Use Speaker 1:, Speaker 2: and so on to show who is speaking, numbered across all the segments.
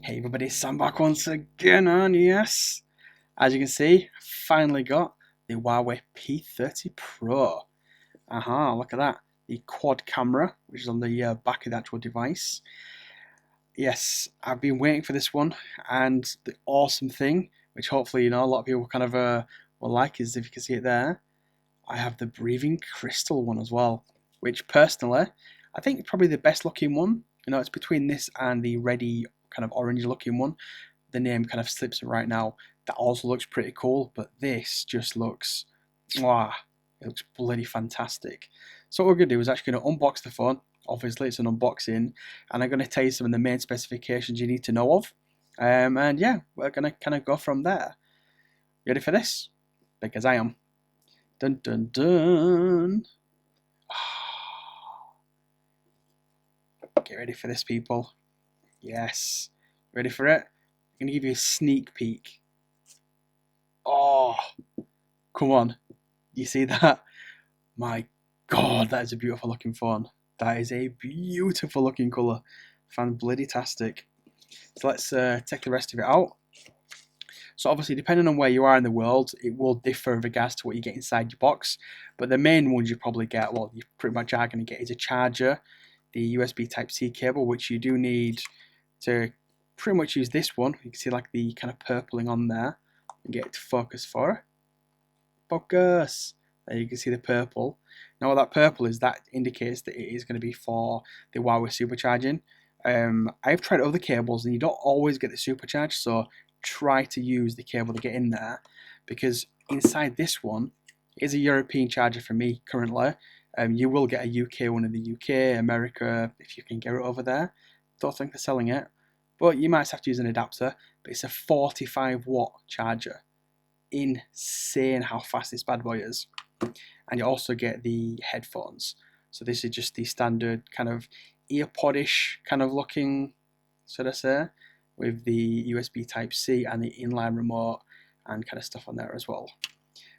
Speaker 1: Hey everybody, Sam back once again, and yes, as you can see, finally got the Huawei P30 Pro. Look at that. The quad camera, which is on the back of the actual device. Yes, I've been waiting for this one, and the awesome thing, which hopefully, a lot of people kind of will like, is if you can see it there, I have the breathing crystal one as well, which personally, I think probably the best looking one. It's between this and the ready kind of orange looking one. The name kind of slips it right now. That also looks pretty cool, but this just looks, wow, it looks bloody fantastic. So what we're going to do is actually going to unbox the phone. Obviously it's an unboxing, and I'm going to tell you some of the main specifications you need to know of. And yeah, we're going to kind of go from there. Ready for this? Because I am. Dun dun dun. Get ready for this, people. Yes. Ready for it? I'm going to give you a sneak peek. Oh, come on. You see that? My God, that is a beautiful looking phone. That is a beautiful looking colour. Fan-bloody-tastic. So let's take the rest of it out. So obviously, depending on where you are in the world, it will differ in regards to what you get inside your box. But the main ones you probably get, well, you pretty much are going to get, is a charger, the USB Type-C cable, which you do need to pretty much use this one. You can see like the kind of purpling on there. And get it to focus for it. Focus! There you can see the purple. Now what that purple is, that indicates that it is going to be for the Huawei supercharging. I've tried other cables and you don't always get the supercharge, so try to use the cable to get in there, because inside this one is a European charger for me currently. You will get a UK one in the UK, America, if you can get it over there. Don't think they're selling it, but you might have to use an adapter. But it's a 45-watt charger. Insane how fast this bad boy is. And you also get the headphones. So this is just the standard kind of earpodish kind of looking, should I say, with the USB Type-C and the inline remote and kind of stuff on there as well.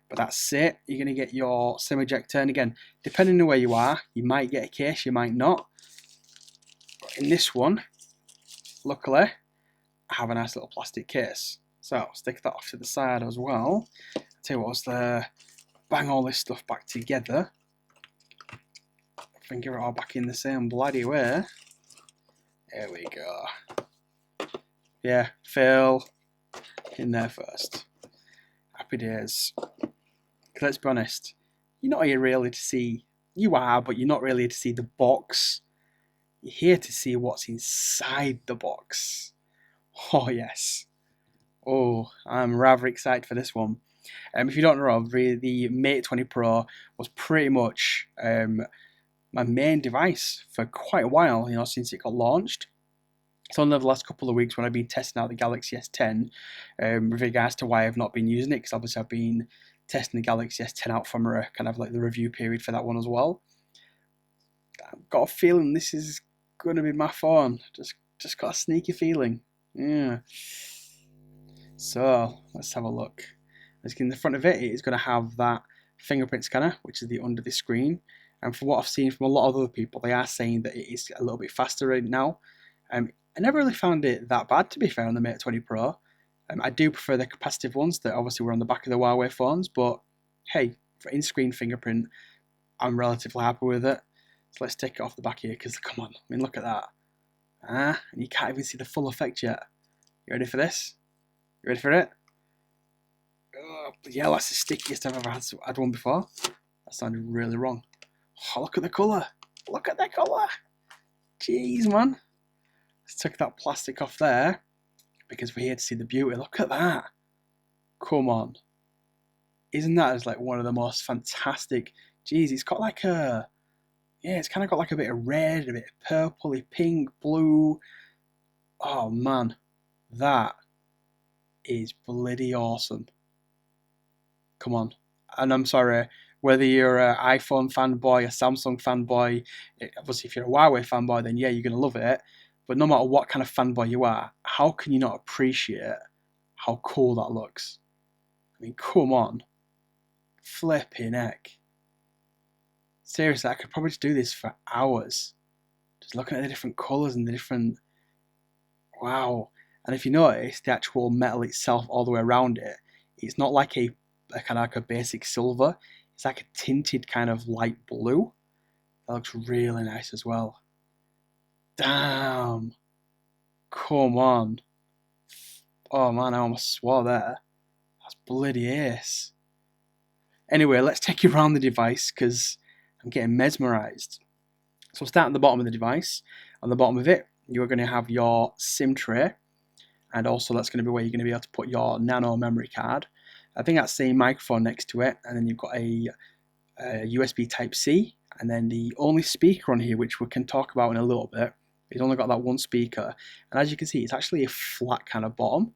Speaker 1: But that's it. You're going to get your SIM ejector, and again, depending on where you are, you might get a case, you might not. But in this one, luckily, I have a nice little plastic case. So stick that off to the side as well. I'll tell you what's there. Bang all this stuff back together. And get it all back in the same bloody way. There we go. Yeah, Phil in there first. Happy days. Let's be honest, you're not here really to see, you are, but you're not really here to see the box. You're here to see what's inside the box. Oh yes. Oh, I'm rather excited for this one. If you don't know, the Mate 20 Pro was pretty much my main device for quite a while, since it got launched. So in the last couple of weeks when I've been testing out the Galaxy S10, with regards to why I've not been using it, because obviously I've been testing the Galaxy S10 out from a kind of like the review period for that one as well. I've got a feeling this is going to be my phone. Just got a sneaky feeling. Yeah. So let's have a look. As in the front of it, it is going to have that fingerprint scanner, which is the under the screen. And from what I've seen from a lot of other people, they are saying that it is a little bit faster right now. I never really found it that bad, to be fair, on the Mate 20 Pro. I do prefer the capacitive ones that obviously were on the back of the Huawei phones, but hey, for in-screen fingerprint, I'm relatively happy with it. So let's take it off the back here, because come on, look at that. And you can't even see the full effect yet. You ready for this? You ready for it? Oh, yeah, that's the stickiest I've ever had one before. That sounded really wrong. Oh, look at the colour. Look at the colour. Jeez, man. Let's take that plastic off there, because we're here to see the beauty. Look at that. Come on. Isn't that just like one of the most fantastic? Jeez, it's got like a, yeah, it's kind of got like a bit of red, a bit of purpley, pink, blue. Oh man, that is bloody awesome. Come on. And I'm sorry, whether you're an iPhone fanboy, a Samsung fanboy, obviously if you're a Huawei fanboy, then yeah, you're going to love it. But no matter what kind of fanboy you are, how can you not appreciate how cool that looks? Come on. Flipping heck. Seriously, I could probably just do this for hours. Just looking at the different colours and the different... Wow. And if you notice, the actual metal itself all the way around it, it's not like a kind of like a basic silver. It's like a tinted kind of light blue. That looks really nice as well. Damn. Come on. Oh man, I almost swore there. That's bloody ace. Anyway, let's take you around the device because I'm getting mesmerized. So we'll start at the bottom of the device. On the bottom of it, you're going to have your SIM tray. And also that's going to be where you're going to be able to put your nano memory card. I think that's the microphone next to it. And then you've got a USB Type-C. And then the only speaker on here, which we can talk about in a little bit, it's only got that one speaker. And as you can see, it's actually a flat kind of bottom.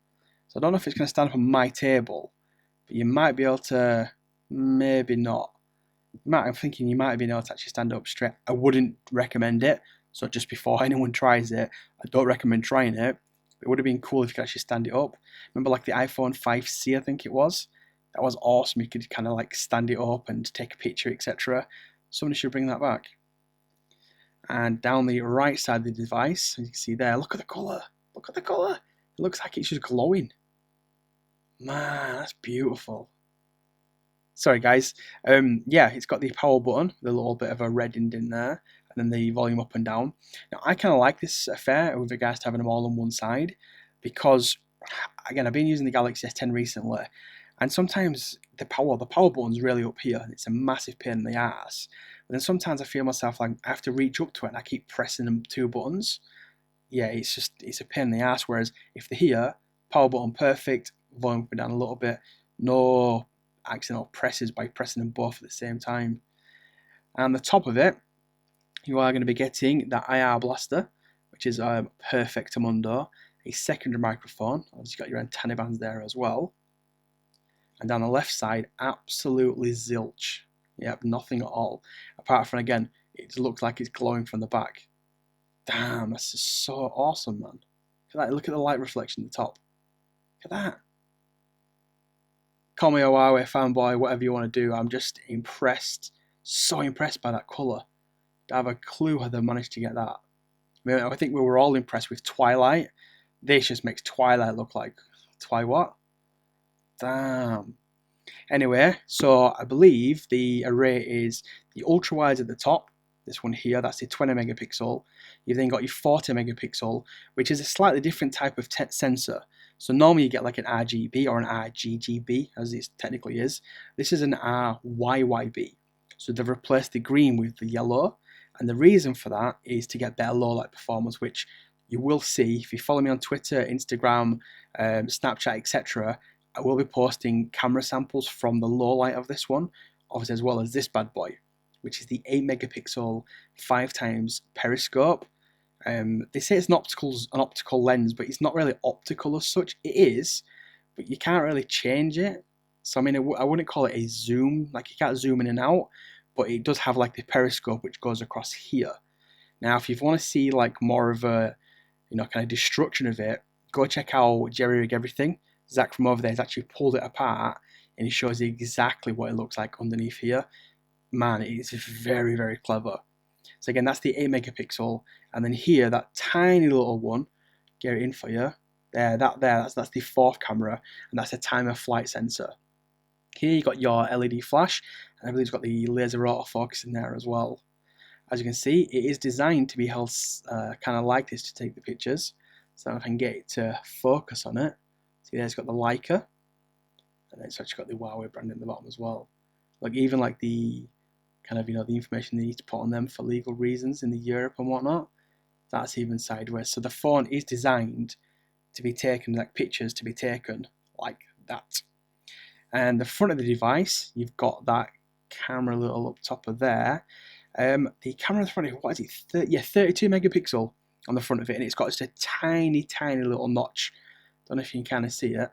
Speaker 1: So I don't know if it's going to stand up on my table. But you might be able to, maybe not. I'm thinking you might be able to actually stand up straight. I wouldn't recommend it. So just before anyone tries it, I don't recommend trying it. It would have been cool if you could actually stand it up. Remember like the iPhone 5C, I think it was? That was awesome. You could kind of like stand it up and take a picture, etc. Somebody should bring that back. And down the right side of the device, as you can see there, look at the colour. Look at the colour. It looks like it's just glowing. Man, that's beautiful. Sorry guys. Yeah, it's got the power button, the little bit of a red indent there, and then the volume up and down. Now I kind of like this affair with regards to having them all on one side, because again I've been using the Galaxy S10 recently, and sometimes the power button's really up here, and it's a massive pain in the ass. But then sometimes I feel myself like I have to reach up to it, and I keep pressing them two buttons. Yeah, it's a pain in the ass. Whereas if they're here, power button perfect, volume up and down a little bit, no accidental presses by pressing them both at the same time. And the top of it, you are going to be getting that IR blaster, which is a perfectamundo, a secondary microphone. Obviously, you've got your antenna bands there as well. And down the left side, absolutely zilch. Yep, nothing at all. Apart from, again, it looks like it's glowing from the back. Damn, that's just so awesome, man. Look at that. Look at the light reflection at the top. Look at that. Call me a Huawei fanboy, whatever you want to do. I'm just impressed, so impressed by that colour. I have a clue how they managed to get that. I think we were all impressed with Twilight. This just makes Twilight look like what? Damn. Anyway, so I believe the array is the ultra wide at the top. This one here, that's the 20 megapixel. You've then got your 40 megapixel, which is a slightly different type of sensor. So normally you get like an RGB or an RGGB, as it technically is. This is an RYYB. So they've replaced the green with the yellow. And the reason for that is to get better low light performance, which you will see if you follow me on Twitter, Instagram, Snapchat, etc. I will be posting camera samples from the low light of this one, obviously as well as this bad boy, which is the 8 megapixel 5x periscope. They say it's an optical lens, but it's not really optical as such. It is, but you can't really change it. So I mean, I wouldn't call it a zoom. Like you can't zoom in and out, but it does have like the periscope which goes across here. Now, if you want to see like more of a, kind of destruction of it, go check out Jerry Rig Everything. Zach from over there has actually pulled it apart, and he shows you exactly what it looks like underneath here. Man, it is very, very clever. So again, that's the 8 megapixel, and then here, that tiny little one, get it in for you. That's the fourth camera, and that's a time of flight sensor. Here you got your LED flash, and I believe it's got the laser autofocus in there as well. As you can see, it is designed to be held kind of like this to take the pictures. So if I can get it to focus on it, see there it's got the Leica, and then it's actually got the Huawei brand in the bottom as well. Like even like the kind of the information they need to put on them for legal reasons in the Europe and whatnot, that's even sideways. So the phone is designed to be taken, like pictures to be taken like that. And the front of the device, you've got that camera little up top of there. The camera in the front, what is it? 32 megapixel on the front of it, and it's got just a tiny, tiny little notch. Don't know if you can kind of see it,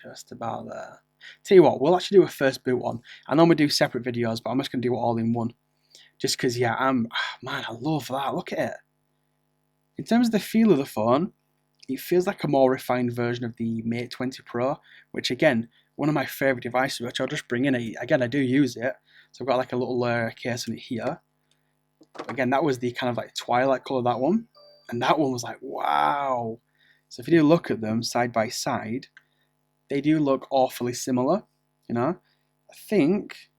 Speaker 1: just about there. Tell you what, we'll actually do a first boot one. I normally do separate videos, but I'm just going to do it all in one. Just because, yeah, man, I love that. Look at it. In terms of the feel of the phone, it feels like a more refined version of the Mate 20 Pro, which again, one of my favourite devices, which I'll just bring in. Again, I do use it. So I've got like a little case on it here. Again, that was the kind of like twilight colour, that one. And that one was like, wow. So if you do look at them side by side, they do look awfully similar. You know, I think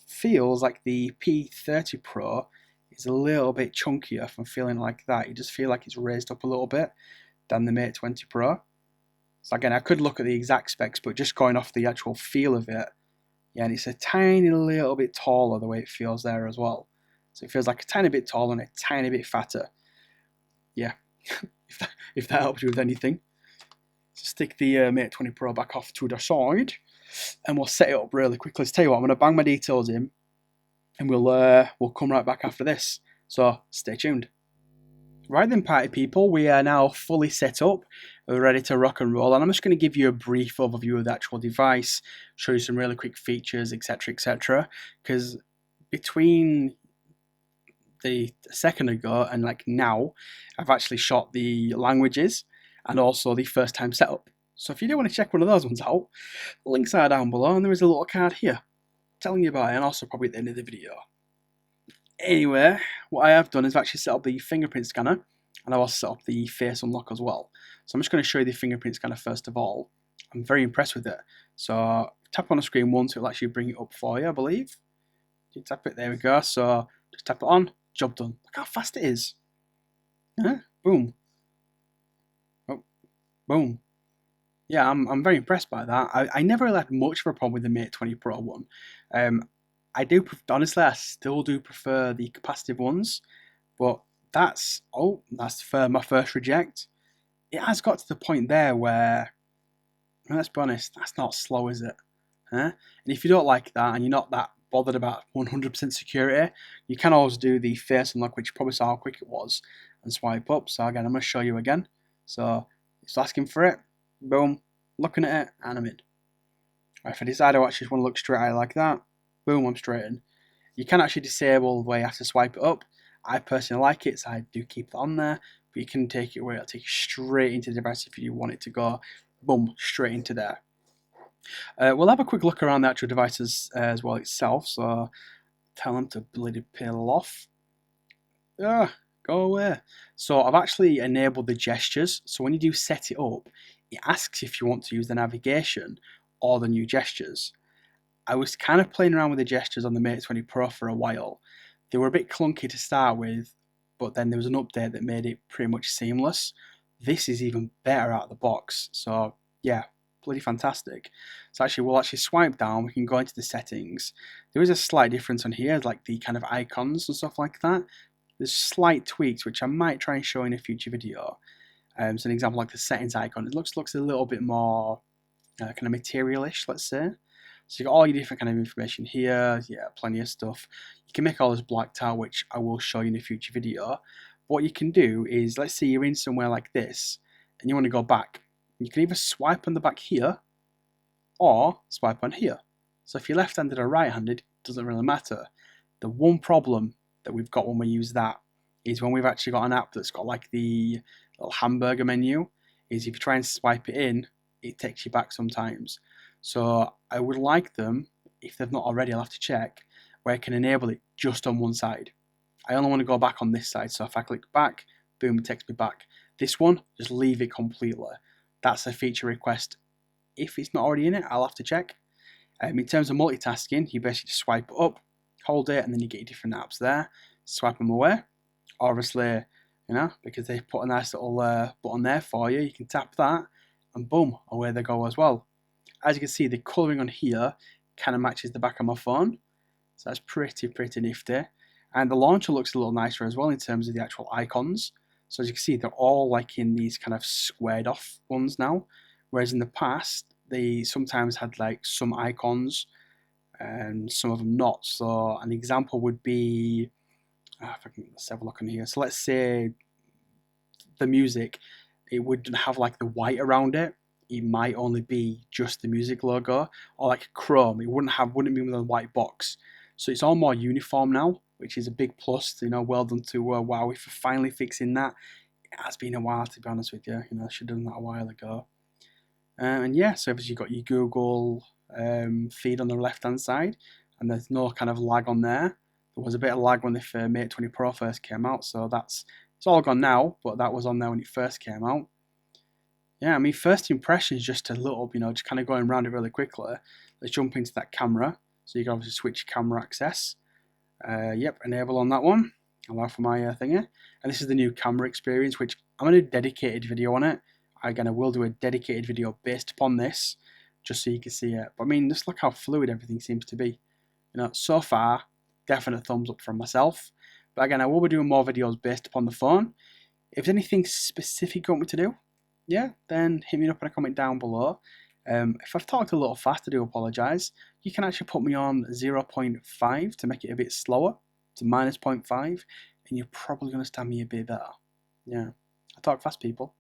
Speaker 1: feels like the P30 Pro is a little bit chunkier from feeling like that. You just feel like it's raised up a little bit than the Mate 20 Pro. So again, I could look at the exact specs, but just going off the actual feel of it, yeah, and it's a tiny little bit taller the way it feels there as well. So it feels like a tiny bit taller and a tiny bit fatter. Yeah, if that helps you with anything. So stick the Mate 20 Pro back off to the side, and we'll set it up really quickly. Let's tell you what, I'm going to bang my details in, and we'll come right back after this. So stay tuned. Right then, party people, we are now fully set up. We're ready to rock and roll, and I'm just going to give you a brief overview of the actual device, show you some really quick features, etc., because between a second ago and like now, I've actually shot the languages and also the first time setup. So if you do want to check one of those ones out, links are down below, and there is a little card here telling you about it, and also probably at the end of the video. Anyway, what I have done is actually set up the fingerprint scanner, and I've also set up the face unlock as well. So I'm just going to show you the fingerprint scanner first of all. I'm very impressed with it. So tap on the screen once, it'll actually bring it up for you, I believe. You tap it, there we go. So just tap it on, job done. Look how fast it is. Yeah, boom. Oh, boom. Yeah, I'm very impressed by that. I never really had much of a problem with the Mate 20 Pro one. Honestly, I still do prefer the capacitive ones, but that's for my first reject. It has got to the point there where, let's be honest, that's not slow, is it? Huh? And if you don't like that and you're not that bothered about 100% security, you can always do the face unlock, which you probably saw how quick it was, and swipe up. So again, I'm going to show you again. So it's asking for it. Boom, looking at it, and I'm in. If I decide I actually want to look straight at it like that, boom, I'm straight in. You can actually disable the way you have to swipe it up. I personally like it, so I do keep that on there. But you can take it away, it'll take you straight into the device if you want it to go, boom, straight into there. We'll have a quick look around the actual devices as well itself. So tell them to bloody peel off. Go away. So I've actually enabled the gestures. So when you do set it up, it asks if you want to use the navigation or the new gestures. I was kind of playing around with the gestures on the Mate 20 Pro for a while. They were a bit clunky to start with, but then there was an update that made it pretty much seamless. This is even better out of the box. So yeah, bloody fantastic. So we'll actually swipe down, we can go into the settings. There is a slight difference on here, like the kind of icons and stuff like that. There's slight tweaks which I might try and show in a future video. So an example, like the settings icon, it looks a little bit more kind of materialish, let's say. So you've got all your different kind of information here, yeah, plenty of stuff. You can make all this blacked out, which I will show you in a future video. What you can do is, let's say you're in somewhere like this, and you want to go back. You can either swipe on the back here, or swipe on here. So if you're left-handed or right-handed, it doesn't really matter. The one problem that we've got when we use that is when we've actually got an app that's got like the little hamburger menu, is if you try and swipe it in, it takes you back sometimes. So I would like them, if they've not already, I'll have to check, where I can enable it just on one side. I only want to go back on this side, so if I click back, boom, it takes me back. This one, just leave it completely. That's a feature request. If it's not already in it, I'll have to check. In terms of multitasking, you basically just swipe up, hold it, and then you get your different apps there. Swipe them away. Obviously, because they put a nice little button there for you, you can tap that, and boom, away they go as well. As you can see, the colouring on here kind of matches the back of my phone, so that's pretty nifty. And the launcher looks a little nicer as well in terms of the actual icons. So as you can see, they're all like in these kind of squared off ones now, whereas in the past they sometimes had like some icons and some of them not. So an example would be, let's have a look on here. So let's say the music, it wouldn't have like the white around it. It might only be just the music logo, or like Chrome, it wouldn't be with a white box. So it's all more uniform now, which is a big plus. Well done to Huawei for finally fixing that. It has been a while, to be honest with you. I should have done that a while ago. And yeah, so obviously you've got your Google feed on the left hand side, and there's no kind of lag on there. There was a bit of lag when the Mate 20 Pro first came out, so it's all gone now, but that was on there when it first came out. yeah, I mean, first impression is just a little, just kind of going around it really quickly. Let's jump into that camera. So you can obviously switch camera access. Yep, enable on that one. Allow for my thingy. And this is the new camera experience, which I'm going to do a dedicated video on it. Again, I will do a dedicated video based upon this, just so you can see it. But I mean, just look how fluid everything seems to be. So far, definite thumbs up from myself. But again, I will be doing more videos based upon the phone. If there's anything specific you want me to do, yeah, then hit me up in a comment down below. If I've talked a little fast, I do apologise. You can actually put me on 0.5 to make it a bit slower, to minus 0.5, and you're probably going to understand me a bit better. Yeah, I talk fast, people.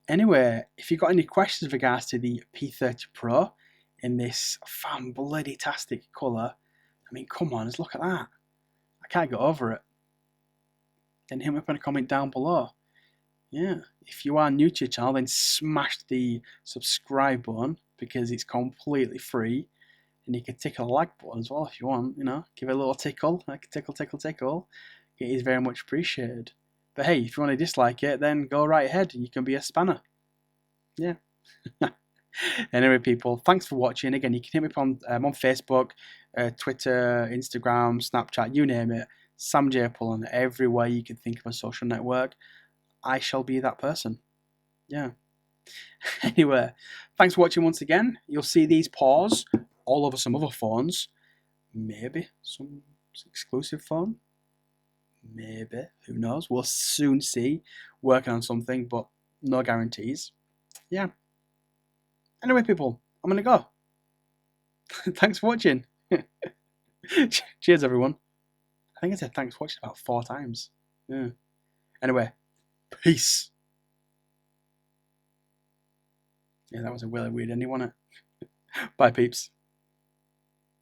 Speaker 1: Anyway, if you've got any questions with regards to the P30 Pro in this fan bloody tastic colour, I mean, come on, let's look at that. I can't get over it. Then hit me up in a comment down below. Yeah, if you are new to your channel, then smash the subscribe button because it's completely free. And you can tickle the like button as well if you want, give it a little tickle, like tickle, tickle, tickle. It is very much appreciated. But hey, if you want to dislike it, then go right ahead. You can be a spanner. Yeah. Anyway, people, thanks for watching. Again, you can hit me up on Facebook, Twitter, Instagram, Snapchat, you name it. samjpullen, everywhere you can think of a social network. I shall be that person. Yeah. Anyway, thanks for watching once again. You'll see these paws all over some other phones. Maybe some exclusive phone. Maybe. Who knows? We'll soon see. Working on something, but no guarantees. Yeah. Anyway, people, I'm going to go. Thanks for watching. Cheers, everyone. I think I said thanks for watching about 4 times. Yeah. Anyway, peace. Yeah, that was a really weird ending, wasn't it? Bye, peeps.